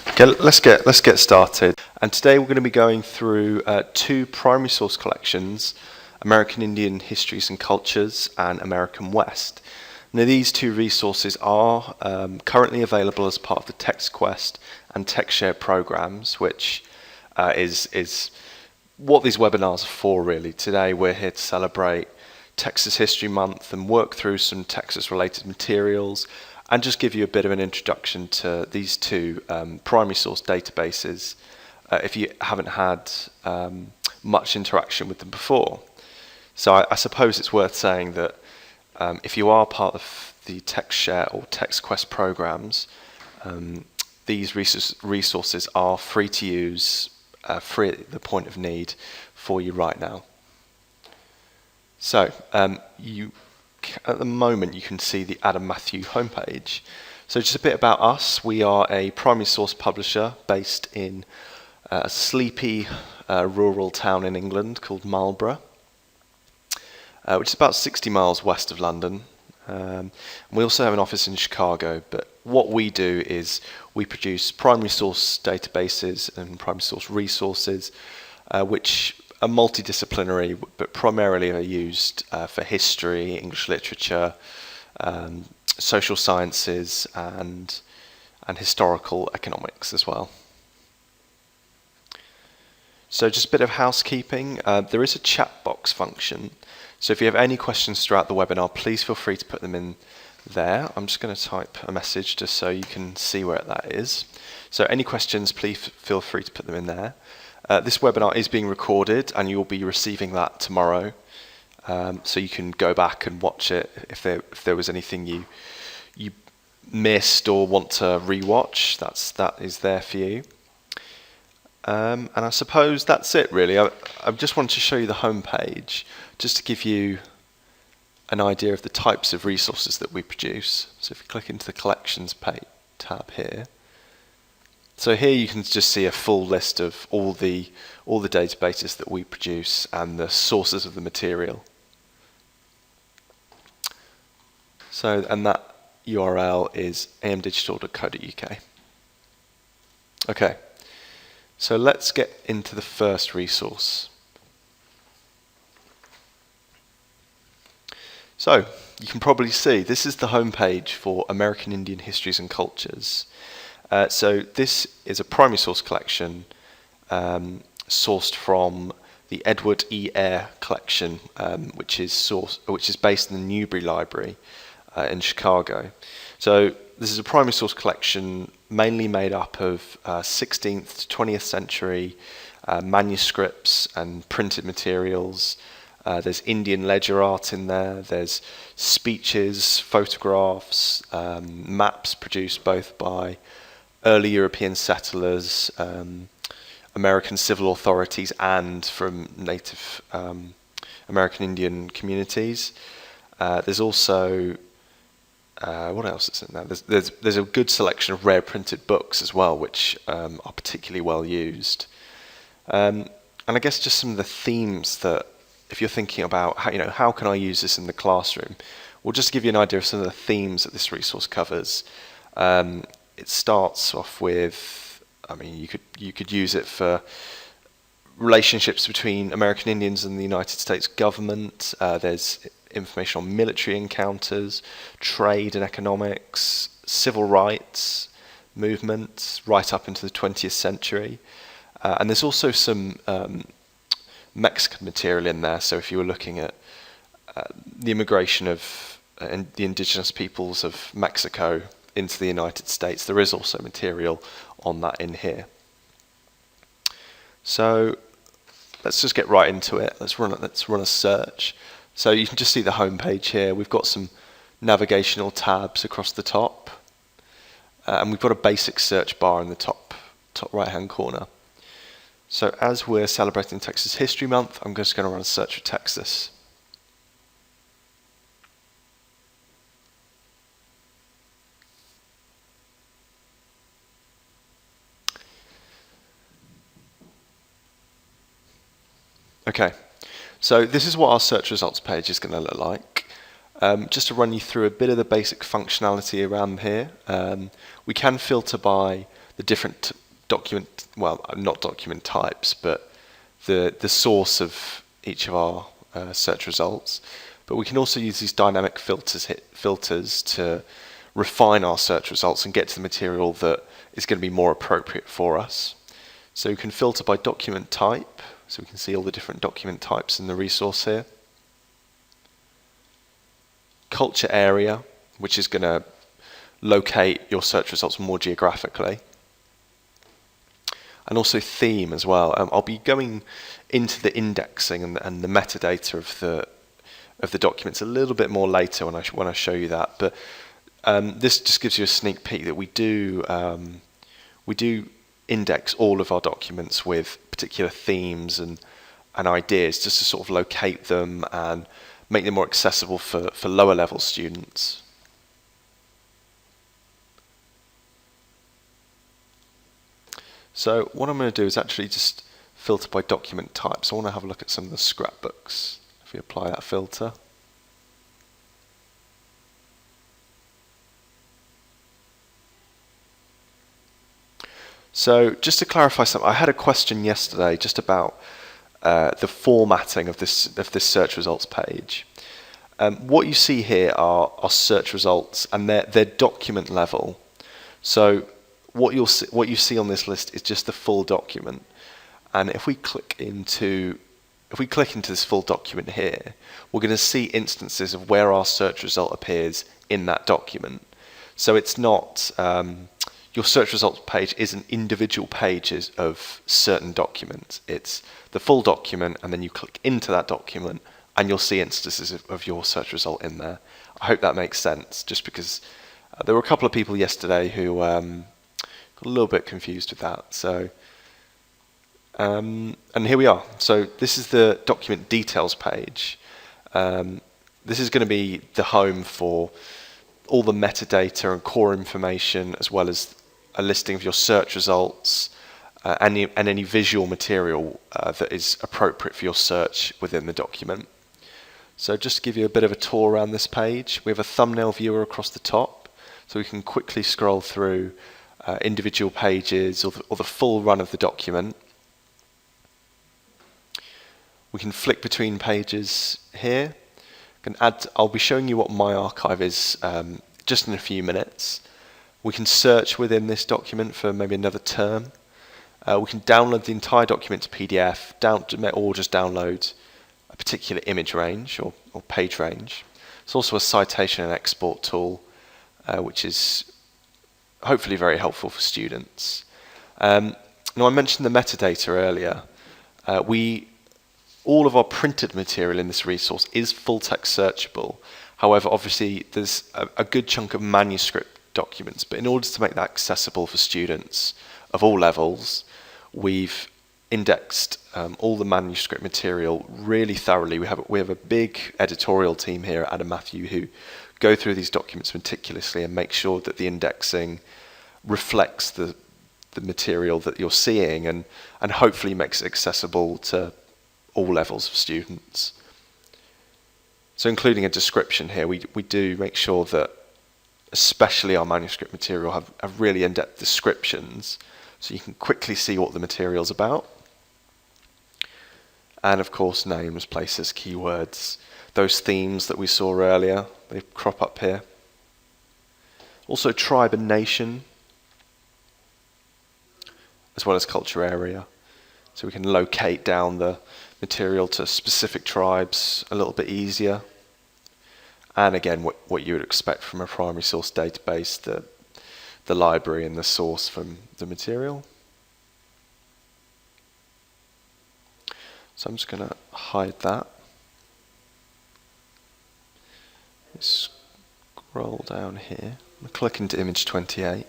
Okay, let's get started. And today we're going to be going through two primary source collections: American Indian Histories and Cultures and American West. Now, these two resources are currently available as part of the TexQuest and TexShare programs, which is what these webinars are for, really. Today we're here to celebrate Texas History Month and work through some Texas-related materials and just give you a bit of an introduction to these two primary source databases if you haven't had much interaction with them before. So I suppose it's worth saying that if you are part of the TexShare or TexQuest programs, these resources are free to use, free at the point of need for you right now. So at the moment you can see the Adam Matthew homepage. So just a bit about us. We are a primary source publisher based in a sleepy rural town in England called Marlborough, which is about 60 miles west of London. We also have an office in Chicago, but what we do is we produce primary source databases and primary source resources which are multidisciplinary, but primarily are used for history, English literature, social sciences, and historical economics as well. So just a bit of housekeeping. There is a chat box function. So if you have any questions throughout the webinar, please feel free to put them in there. I'm just going to type a message just so you can see where that is. So any questions, please feel free to put them in there. This webinar is being recorded and you'll be receiving that tomorrow. So you can go back and watch it if there was anything you missed or want to rewatch. That is there for you. And I suppose that's it, really. I just wanted to show you the homepage just to give you an idea of the types of resources that we produce. So if you click into the collections tab here, so here you can just see a full list of all the databases that we produce and the sources of the material. So, and that URL is amdigital.co.uk. Okay, so let's get into the first resource. So you can probably see this is the homepage for American Indian Histories and Cultures. So this is a primary source collection sourced from the Edward E. Eyre collection, which is based in the Newberry Library in Chicago. So this is a primary source collection mainly made up of 16th to 20th century manuscripts and printed materials. There's Indian ledger art in there, there's speeches, photographs, maps produced both by early European settlers, American civil authorities, and from Native American Indian communities. There's also what else is in there? There's a good selection of rare printed books as well, which are particularly well used. And I guess just some of the themes that, if you're thinking about how can I use this in the classroom, we'll just give you an idea of some of the themes that this resource covers. It starts off with, you could use it for relationships between American Indians and the United States government. There's information on military encounters, trade and economics, civil rights movements right up into the 20th century. And there's also some Mexican material in there. So if you were looking at the immigration of the indigenous peoples of Mexico into the United States, there is also material on that in here. So let's just get right into it. Let's run a search. So you can just see the homepage here. We've got some navigational tabs across the top, and we've got a basic search bar in the top right hand corner. So as we're celebrating Texas History Month, I'm just going to run a search for Texas. Okay, so this is what our search results page is going to look like. Just to run you through a bit of the basic functionality around here, we can filter by the different document, well, not document types, but the source of each of our search results. But we can also use these dynamic filters to refine our search results and get to the material that is going to be more appropriate for us. So we can filter by document type, so we can see all the different document types in the resource here. Culture area, which is going to locate your search results more geographically. And also theme as well. I'll be going into the indexing and the metadata of the documents a little bit more later when I show you that. But this just gives you a sneak peek that we do index all of our documents with particular themes and ideas, just to sort of locate them and make them more accessible for lower level students. So what I'm going to do is actually just filter by document type. So I want to have a look at some of the scrapbooks. If we apply that filter. So just to clarify something, I had a question yesterday just about the formatting of this search results page. What you see here are search results, and they're document level. So what you see on this list is just the full document. And if we click into this full document here, we're going to see instances of where our search result appears in that document. So it's not your search results page isn't individual pages of certain documents. It's the full document, and then you click into that document and you'll see instances of your search result in there. I hope that makes sense, just because there were a couple of people yesterday who got a little bit confused with that. So, and here we are. So this is the document details page. This is going to be the home for all the metadata and core information, as well as a listing of your search results and any visual material that is appropriate for your search within the document. So just to give you a bit of a tour around this page, we have a thumbnail viewer across the top, so we can quickly scroll through individual pages or the full run of the document. We can flick between pages here. I'll be showing you what my archive is just in a few minutes. We can search within this document for maybe another term. We can download the entire document to PDF, or just download a particular image range or page range. It's also a citation and export tool, which is hopefully very helpful for students. Now, I mentioned the metadata earlier. All of our printed material in this resource is full text searchable. However, obviously, there's a good chunk of manuscript documents, but in order to make that accessible for students of all levels, we've indexed all the manuscript material really thoroughly. We have a big editorial team here at Adam Matthew who go through these documents meticulously and make sure that the indexing reflects the material that you're seeing and hopefully makes it accessible to all levels of students. So including a description here, we do make sure that especially our manuscript material have really in-depth descriptions, so you can quickly see what the material's about. And of course, names, places, keywords, those themes that we saw earlier, they crop up here. Also tribe and nation, as well as culture area. So we can locate down the material to specific tribes a little bit easier. And again, what you would expect from a primary source database, the library and the source from the material. So I'm just going to hide that. Scroll down here. I'm click into image 28.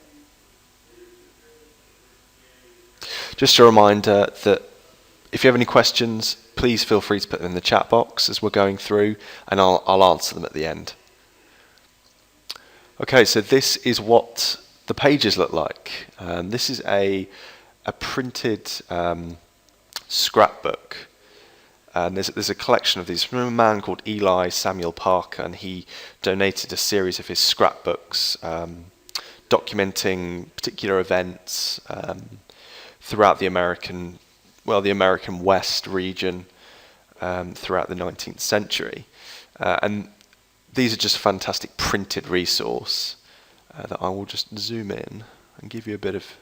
Just a reminder that if you have any questions, please feel free to put them in the chat box as we're going through, and I'll answer them at the end. Okay, so this is what the pages look like. This is a printed scrapbook. And there's a collection of these from a man called Eli Samuel Parker, and he donated a series of his scrapbooks documenting particular events throughout the American West region throughout the 19th century. And these are just a fantastic printed resource that I will just zoom in and give you a bit of...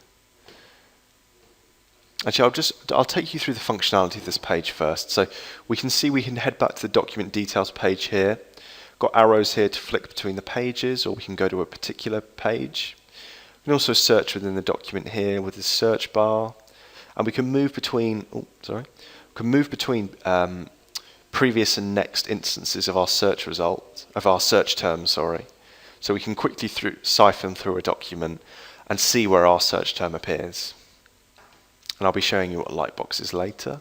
Actually, I'll take you through the functionality of this page first. So we can head back to the document details page here. Got arrows here to flick between the pages, or we can go to a particular page. We can also search within the document here with the search bar, and we can move between. Previous and next instances of our search terms. So we can quickly siphon through a document and see where our search term appears. And I'll be showing you what Lightbox is later.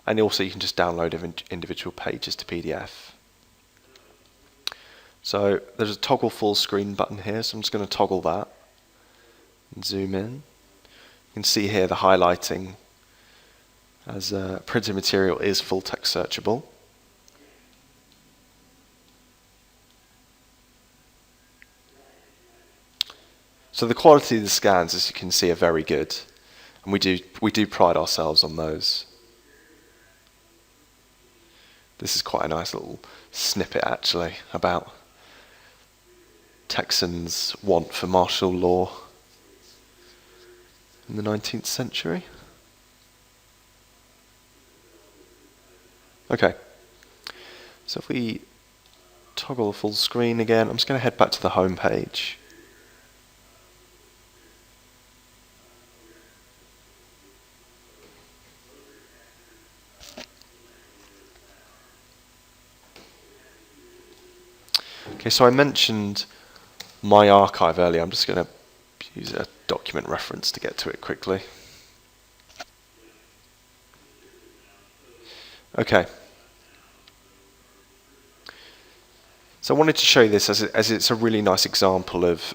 And also you can just download individual pages to PDF. So there's a toggle full screen button here, so I'm just going to toggle that and zoom in. You can see here the highlighting as printed material is full text searchable. So the quality of the scans, as you can see, are very good. And we do pride ourselves on those. This is quite a nice little snippet, actually, about Texans' want for martial law in the 19th century. Okay, so if we toggle the full screen again, I'm just going to head back to the home page. Okay, so I mentioned my archive earlier. I'm just going to use a document reference to get to it quickly. Okay. So I wanted to show you this as it's a really nice example of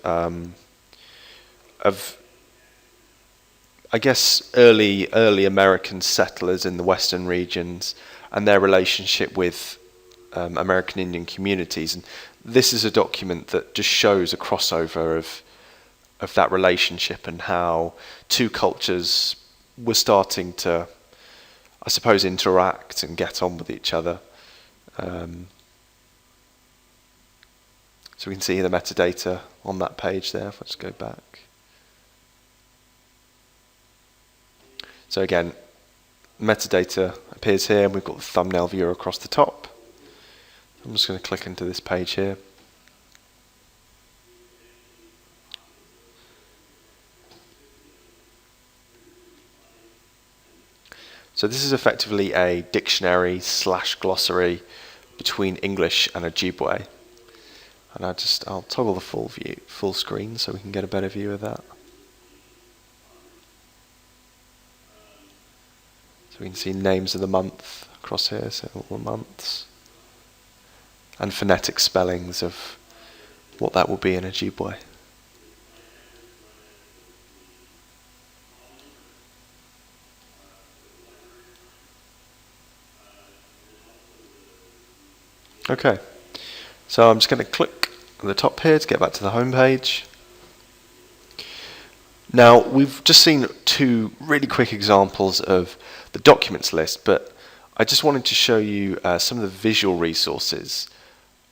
I guess early American settlers in the western regions and their relationship with American Indian communities. And this is a document that just shows a crossover of that relationship and how two cultures were starting to, I suppose, interact and get on with each other. So we can see the metadata on that page there, if I just go back. So again, metadata appears here, and we've got the thumbnail viewer across the top. I'm just going to click into this page here. So this is effectively a dictionary / glossary between English and Ojibwe. And I'll toggle the full screen so we can get a better view of that. So we can see names of the month across here, so all the months. And phonetic spellings of what that will be in Ojibwe. Okay, so I'm just going to click at the top here to get back to the home page. Now, we've just seen two really quick examples of the documents list, but I just wanted to show you some of the visual resources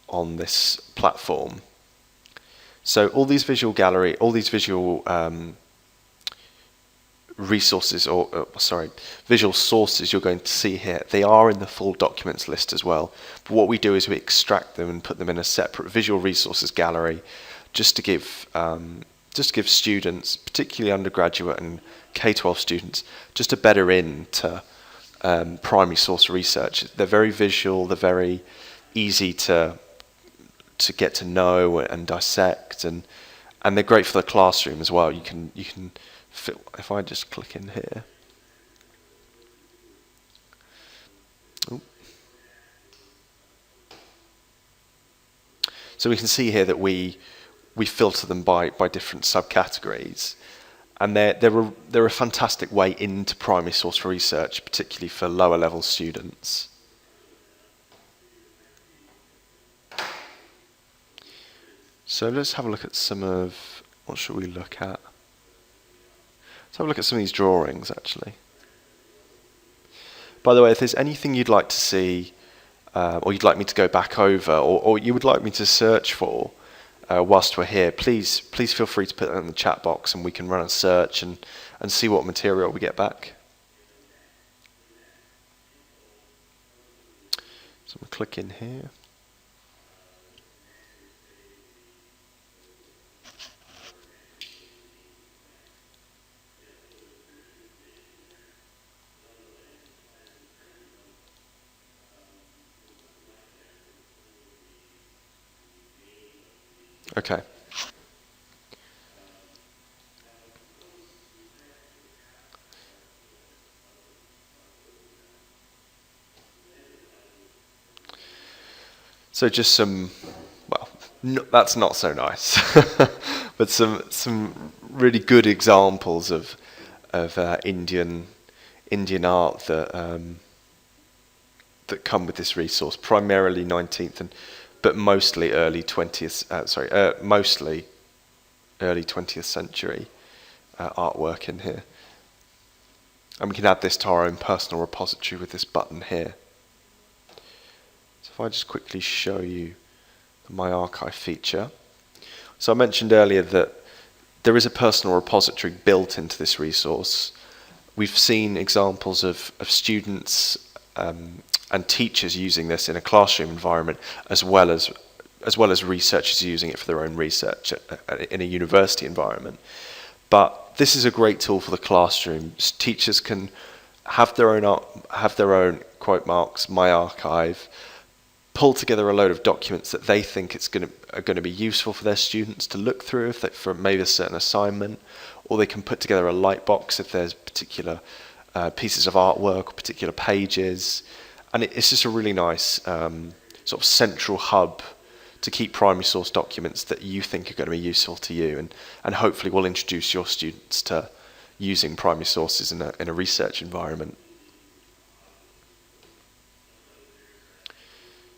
on this platform. So all these visual resources, visual sources you're going to see here, they are in the full documents list as well. But what we do is we extract them and put them in a separate visual resources gallery, just to give students, particularly undergraduate and K-12 students, just a better in to primary source research. They're very visual, they're very easy to get to know and dissect, and they're great for the classroom as well. You can if I just click in here. So we can see here that we filter them by different subcategories, and they're a fantastic way into primary source research, particularly for lower level students. So let's have a look at some of What should we look at? Let's have a look at some of these drawings, actually. By the way, if there's anything you'd like to see, or you'd like me to go back over, or you would like me to search for whilst we're here, please feel free to put that in the chat box, and we can run a search and see what material we get back. So I'm going to click in here. Okay. So just some, well, no, that's not so nice, but some really good examples of Indian art that that come with this resource, primarily 19th but mostly early 20th. Mostly early 20th century artwork in here, and we can add this to our own personal repository with this button here. So if I just quickly show you the My Archive feature. So I mentioned earlier that there is a personal repository built into this resource. We've seen examples of students and teachers using this in a classroom environment, as well as researchers using it for their own research in a university environment. But this is a great tool for the classroom. Teachers can have their own quote marks My Archive, pull together a load of documents that they think are going to be useful for their students to look through for maybe a certain assignment, or they can put together a lightbox if there's particular pieces of artwork or particular pages. And it's just a really nice sort of central hub to keep primary source documents that you think are going to be useful to you, and hopefully will introduce your students to using primary sources in a research environment.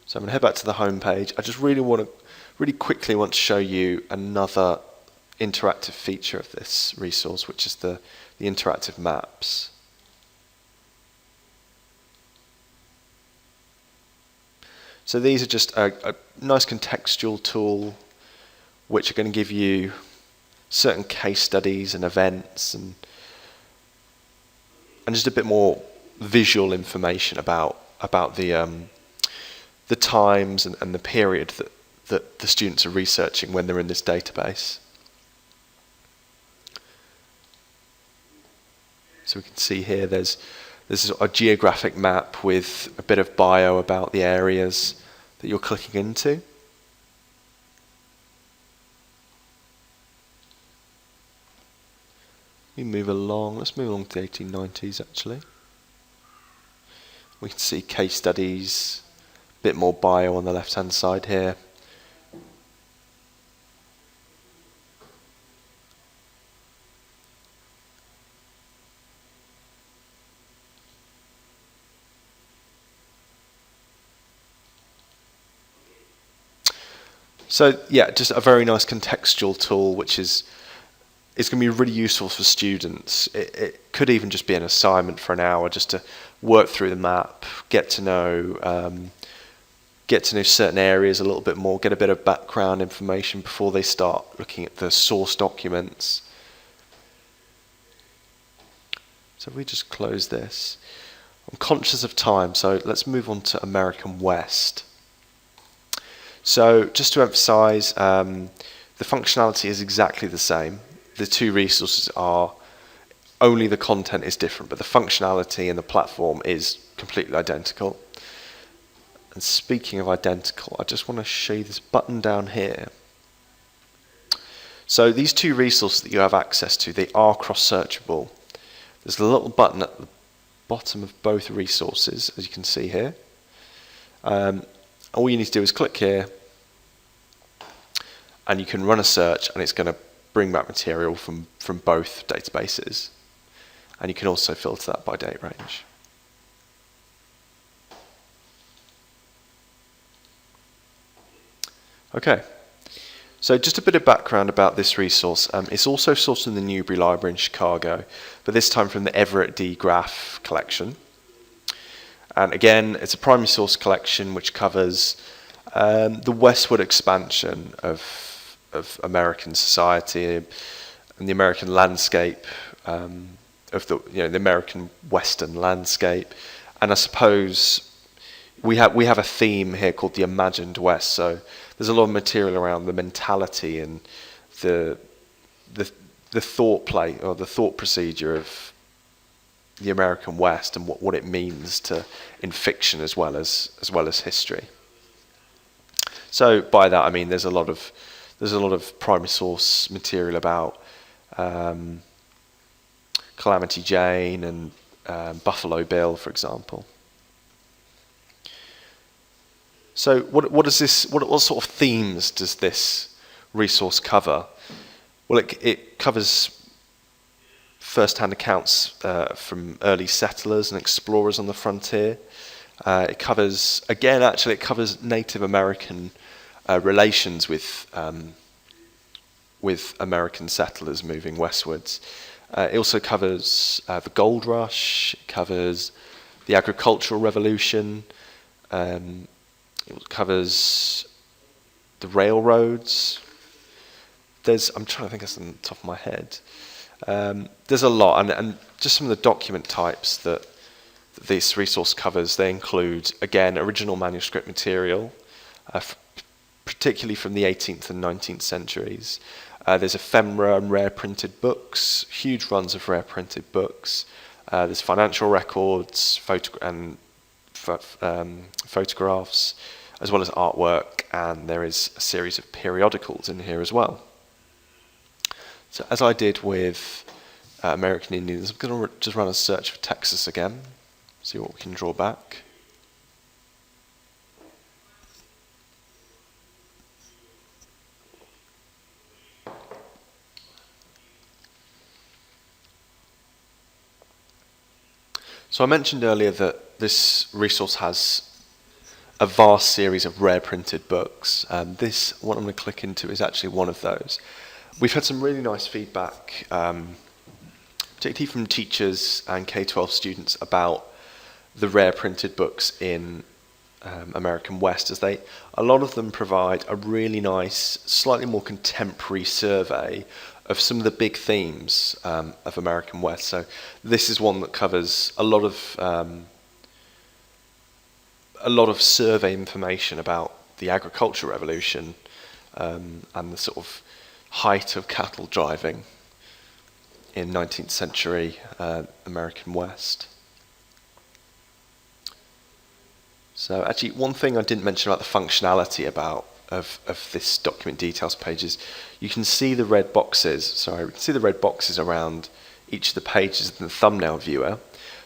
So I'm going to head back to the home page. I just really quickly want to show you another interactive feature of this resource, which is the interactive maps. So these are just a nice contextual tool which are going to give you certain case studies and events and just a bit more visual information about the times and the period that the students are researching when they're in this database. So we can see here there's a geographic map with a bit of bio about the areas that you're clicking into. We move along. Let's move along to the 1890s actually. We can see case studies, a bit more bio on the left hand side here. So yeah, just a very nice contextual tool, which is going to be really useful for students. It could even just be an assignment for an hour, just to work through the map, get to know certain areas a little bit more, get a bit of background information before they start looking at the source documents. So if we just close this, I'm conscious of time, so let's move on to American West. So just to emphasize, the functionality is exactly the same. The two resources are, only the content is different, but the functionality and the platform is completely identical. And speaking of identical, I just want to show you this button down here. So these two resources that you have access to, they are cross-searchable. There's a little button at the bottom of both resources, as you can see here. All you need to do is click here, and you can run a search, and it's going to bring back material from both databases. And you can also filter that by date range. Okay, So just a bit of background about this resource. It's also sourced in the Newberry Library in Chicago, but this time from the Everett D. Graff collection. And again, it's a primary source collection which covers the westward expansion of American society and the American landscape, of the American Western landscape. And I suppose we have a theme here called the Imagined West. So there's a lot of material around the mentality and the thought play or the thought procedure of the American West and what it means in fiction as well as history. So by that I mean there's a lot of primary source material about Calamity Jane and Buffalo Bill, for example. So what sort of themes does this resource cover? Well, it covers first-hand accounts from early settlers and explorers on the frontier. It covers Native American relations with American settlers moving westwards. It also covers the gold rush. It covers the agricultural revolution. It covers the railroads. I'm trying to think of on the top of my head. There's a lot, and just some of the document types that this resource covers. They include, again, original manuscript material, particularly from the 18th and 19th centuries. There's ephemera and rare printed books, huge runs of rare printed books. There's financial records, photographs, as well as artwork, and there is a series of periodicals in here as well. So as I did with American Indians, I'm going to just run a search for Texas again, see what we can draw back. So I mentioned earlier that this resource has a vast series of rare printed books. What I'm going to click into is actually one of those. We've had some really nice feedback, particularly from teachers and K-12 students, about the rare printed books in American West, as a lot of them provide a really nice, slightly more contemporary survey of some of the big themes of American West. So this is one that covers a lot of survey information about the agricultural revolution and the sort of height of cattle driving in 19th century American West. So actually, one thing I didn't mention about the functionality of this document details page is you can see the red boxes. We can see the red boxes around each of the pages in the thumbnail viewer.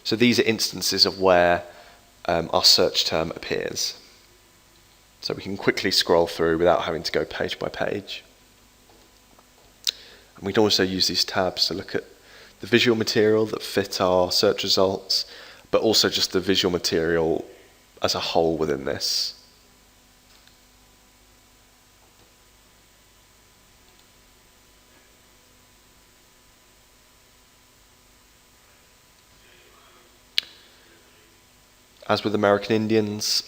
So these are instances of where our search term appears. So we can quickly scroll through without having to go page by page. And we can also use these tabs to look at the visual material that fit our search results, but also just the visual material as a whole within this. As with American Indians,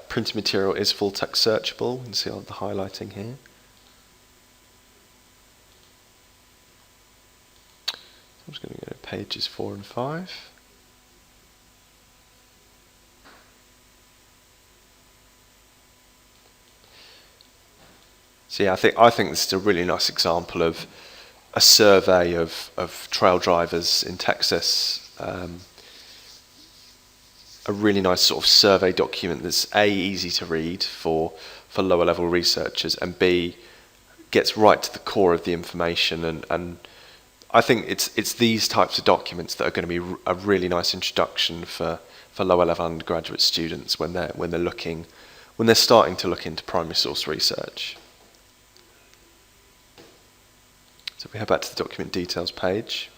printed material is full text searchable. You can see all the highlighting here. I'm just going to go to pages 4 and 5. So yeah, I think this is a really nice example of a survey of trail drivers in Texas. A really nice sort of survey document that's A, easy to read for lower level researchers, and B, gets right to the core of the information. And I think it's these types of documents that are going to be a really nice introduction for lower level undergraduate students when they're starting to look into primary source research. So if we head back to the document details page.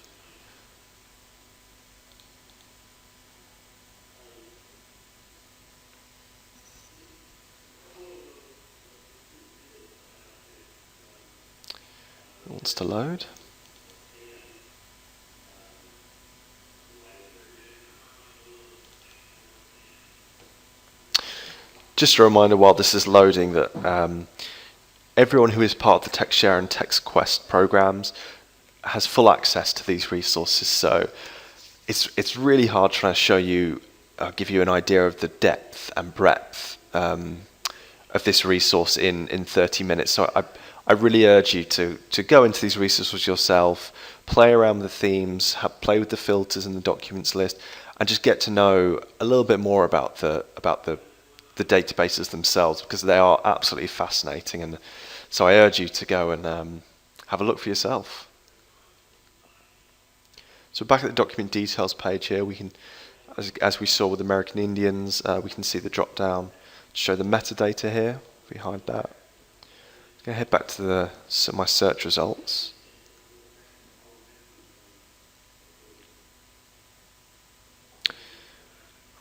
wants to load. Just a reminder while this is loading that everyone who is part of the TexShare and TexQuest programs has full access to these resources, so it's really hard trying to show you, give you an idea of the depth and breadth of this resource in 30 minutes. So I really urge you to go into these resources yourself, play around with the themes, play with the filters and the documents list, and just get to know a little bit more about the databases themselves, because they are absolutely fascinating. And so I urge you to go and have a look for yourself. So back at the document details page here, we can, as we saw with American Indians, we can see the drop down to show the metadata here. If we hide that, I'm going to head back to my search results.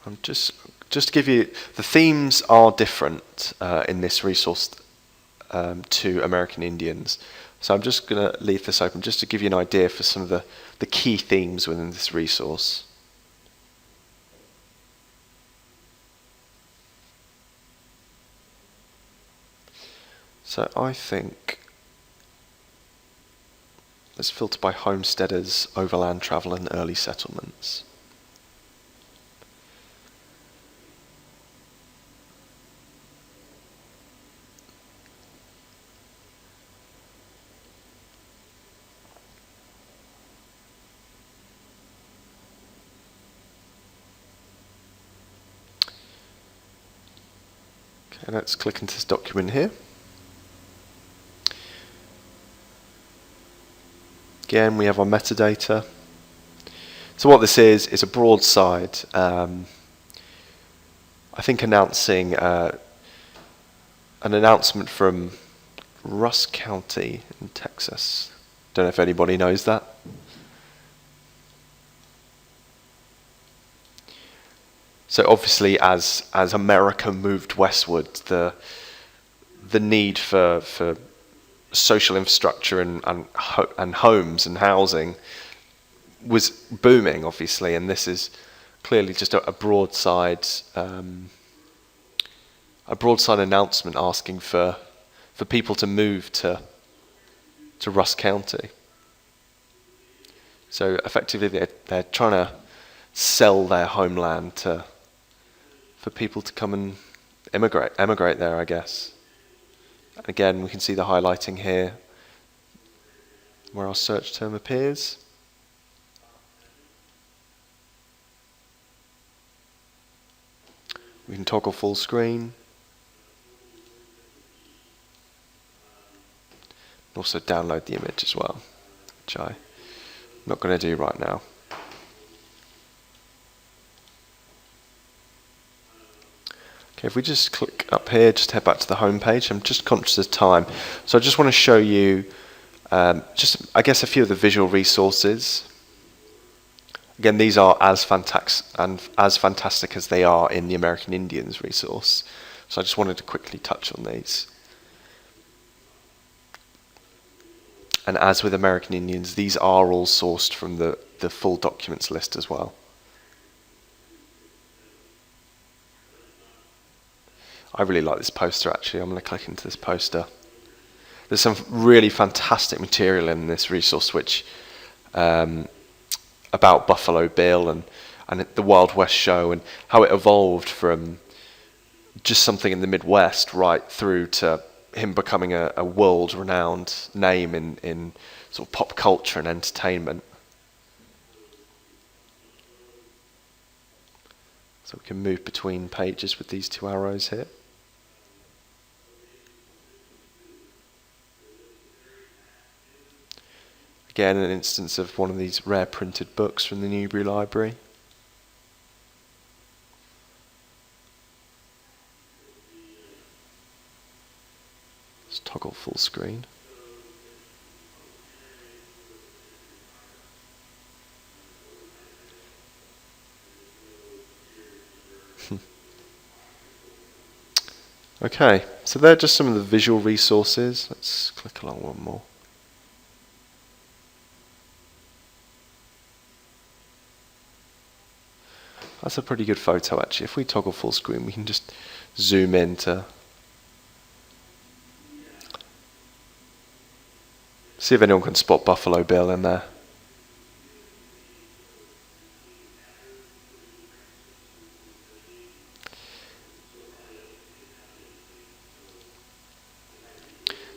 I'm just to give you, the themes are different in this resource to American Indians. So I'm just going to leave this open just to give you an idea for some of the key themes within this resource. So I think, let's filter by homesteaders, overland travel and early settlements. Okay, let's click into this document here. Again, we have our metadata. So what this is a broadside, I think announcing an announcement from Rusk County in Texas. Don't know if anybody knows that. So obviously, as America moved westward, the need for social infrastructure and homes and housing was booming, obviously, and this is clearly just a broadside announcement asking for people to move to Rusk County. So effectively, they're trying to sell their homeland for people to come and emigrate there, I guess. Again, we can see the highlighting here where our search term appears. We can toggle full screen. Also download the image as well, which I'm not going to do right now. Okay, if we just click up here, just head back to the home page. I'm just conscious of time, so I just want to show you I guess a few of the visual resources. Again, these are as fantastic as they are in the American Indians resource, so I just wanted to quickly touch on these. And as with American Indians, these are all sourced from the full documents list as well. I really like this poster, actually. I'm going to click into this poster. There's some really fantastic material in this resource, which about Buffalo Bill and the Wild West show, and how it evolved from just something in the Midwest right through to him becoming a world-renowned name in sort of pop culture and entertainment. So we can move between pages with these two arrows here. Again, an instance of one of these rare printed books from the Newberry Library. Let's toggle full screen. Okay, so they're just some of the visual resources. Let's click along one more. That's a pretty good photo, actually. If we toggle full screen, we can just zoom in to see if anyone can spot Buffalo Bill in there.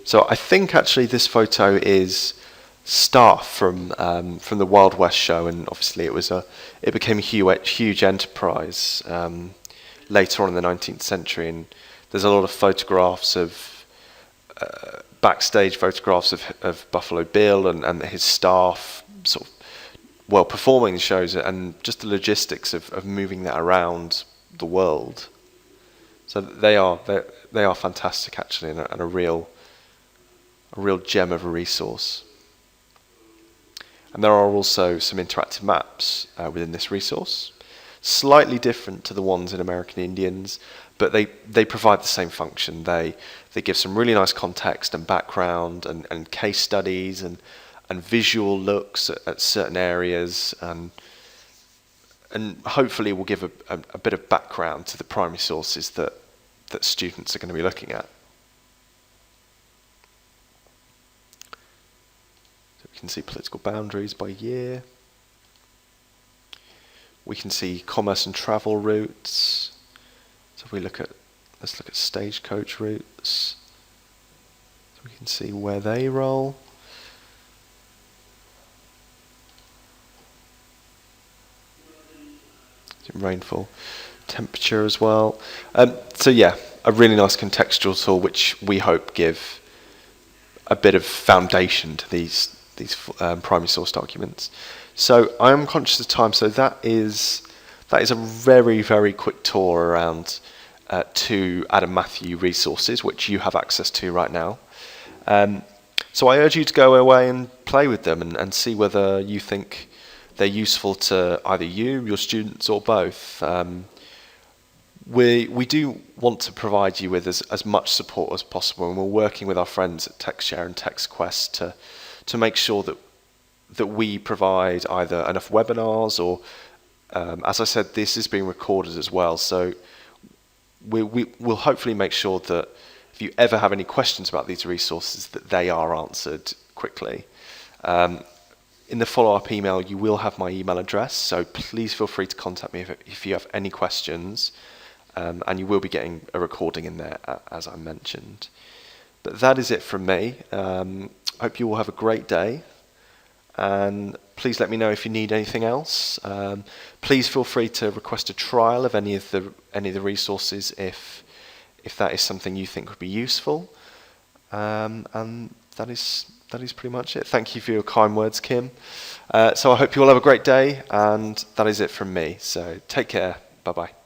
So I think actually this photo is staff from the Wild West show, and obviously it became a huge enterprise later on in the 19th century. And there's a lot of photographs of backstage photographs of Buffalo Bill and his staff, sort of performing the shows, and just the logistics of moving that around the world. So they are fantastic, actually, and a real gem of a resource. And there are also some interactive maps within this resource, slightly different to the ones in American Indians, but they provide the same function. They give some really nice context and background and case studies and visual looks at certain areas, and hopefully will give a bit of background to the primary sources that students are going to be looking at. We can see political boundaries by year. We can see commerce and travel routes. So if let's look at stagecoach routes. So we can see where they roll. Rainfall, temperature as well. So yeah, a really nice contextual tool which we hope give a bit of foundation to these primary source documents. So I am conscious of time, so that is a very, very quick tour around two Adam Matthew resources which you have access to right now. So I urge you to go away and play with them and see whether you think they're useful to either you, your students, or both. We do want to provide you with as much support as possible, and we're working with our friends at TexShare and TexQuest to make sure that we provide either enough webinars or, as I said, this is being recorded as well. So we'll hopefully make sure that if you ever have any questions about these resources, that they are answered quickly. In the follow-up email, you will have my email address, so please feel free to contact me if you have any questions, and you will be getting a recording in there, as I mentioned. But that is it from me. Hope you all have a great day, and please let me know if you need anything else. Please feel free to request a trial of any of the resources if that is something you think would be useful. And that is pretty much it. Thank you for your kind words, Kim. So I hope you all have a great day, and that is it from me. So take care. Bye-bye.